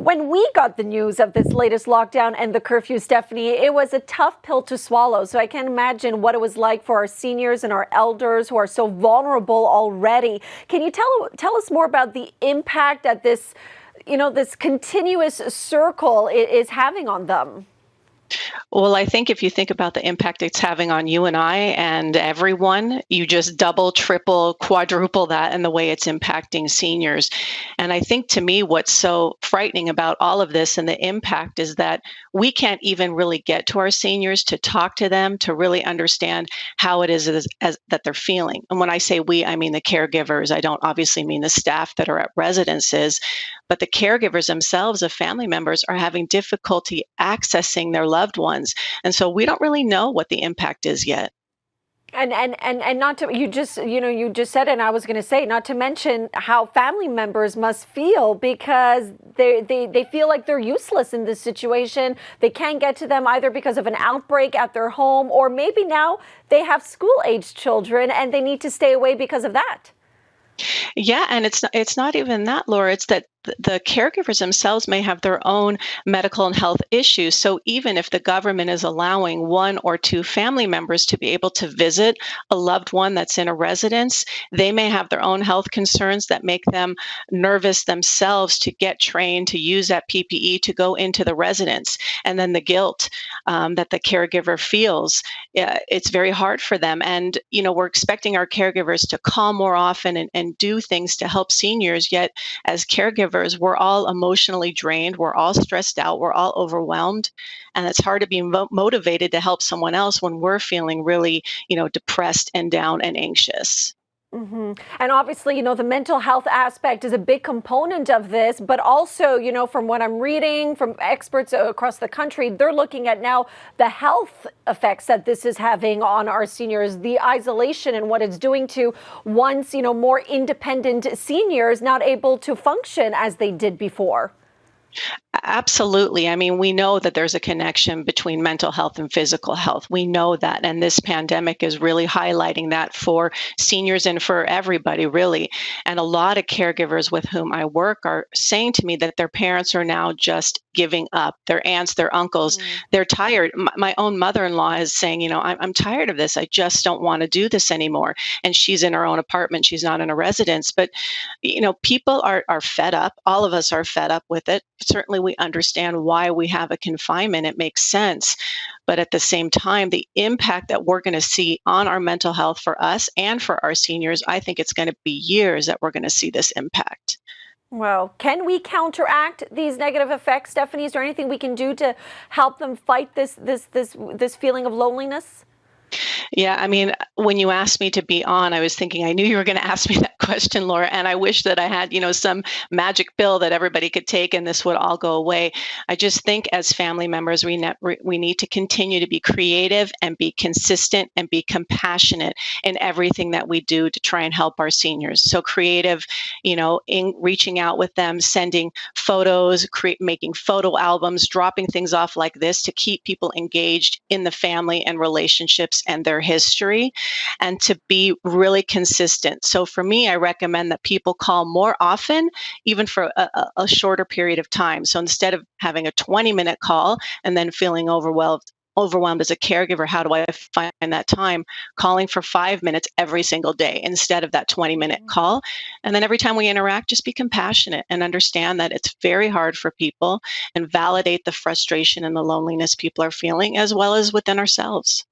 When we got the news of this latest lockdown and the curfew, Stephanie, it was a tough pill to swallow. So I can't imagine what it was like for our seniors and our elders who are so vulnerable already. Can you tell us more about the impact that this, this continuous circle is having on them? Well, I think if you think about the impact it's having on you and I and everyone, you just double, triple, quadruple that in the way it's impacting seniors. And I think to me, what's so frightening about all of this and the impact is that we can't even really get to our seniors to talk to them, to really understand how it is as that they're feeling. And when I say we, I mean the caregivers. I don't obviously mean the staff that are at residences, but the caregivers themselves of family members are having difficulty accessing their loved ones. And so we don't really know what the impact is yet. And not to, you just said it, and I was going to say, not to mention how family members must feel, because they feel like they're useless in this situation. They can't get to them either because of an outbreak at their home, or maybe now they have school-aged children and they need to stay away because of that. Yeah, and it's not even that, Laura. It's that the caregivers themselves may have their own medical and health issues. So even if the government is allowing one or two family members to be able to visit a loved one that's in a residence, they may have their own health concerns that make them nervous themselves to get trained to use that PPE to go into the residence. And then the guilt that the caregiver feels, it's very hard for them. And, we're expecting our caregivers to call more often and do things to help seniors, yet as caregivers, we're all emotionally drained, we're all stressed out, we're all overwhelmed, and it's hard to be motivated to help someone else when we're feeling really, depressed and down and anxious. And obviously, the mental health aspect is a big component of this, but also, from what I'm reading from experts across the country, they're looking at now the health effects that this is having on our seniors, the isolation and what it's doing to once, more independent seniors not able to function as they did before. Absolutely. I mean, we know that there's a connection between mental health and physical health. We know that. And this pandemic is really highlighting that for seniors and for everybody, really. And a lot of caregivers with whom I work are saying to me that their parents are now just giving up. Their aunts, their uncles, they're tired. My own mother-in-law is saying, I'm tired of this. I just don't want to do this anymore. And she's in her own apartment. She's not in a residence. But, people are fed up. All of us are fed up with it. Certainly we understand why we have a confinement. It makes sense. But at the same time, the impact that we're going to see on our mental health for us and for our seniors, I think it's going to be years that we're going to see this impact. Well, can we counteract these negative effects, Stephanie? Is there anything we can do to help them fight this feeling of loneliness? Yeah, I mean, when you asked me to be on, I was thinking I knew you were going to ask me that question, Laura, and I wish that I had, some magic pill that everybody could take and this would all go away. I just think as family members, we need to continue to be creative and be consistent and be compassionate in everything that we do to try and help our seniors. So creative, in reaching out with them, sending photos, making photo albums, dropping things off like this to keep people engaged in the family and relationships and their history, and to be really consistent. So for me, I recommend that people call more often, even for a shorter period of time. So instead of having a 20-minute call and then feeling overwhelmed as a caregiver, how do I find that time? Calling for 5 minutes every single day instead of that 20-minute call. And then every time we interact, just be compassionate and understand that it's very hard for people and validate the frustration and the loneliness people are feeling, as well as within ourselves.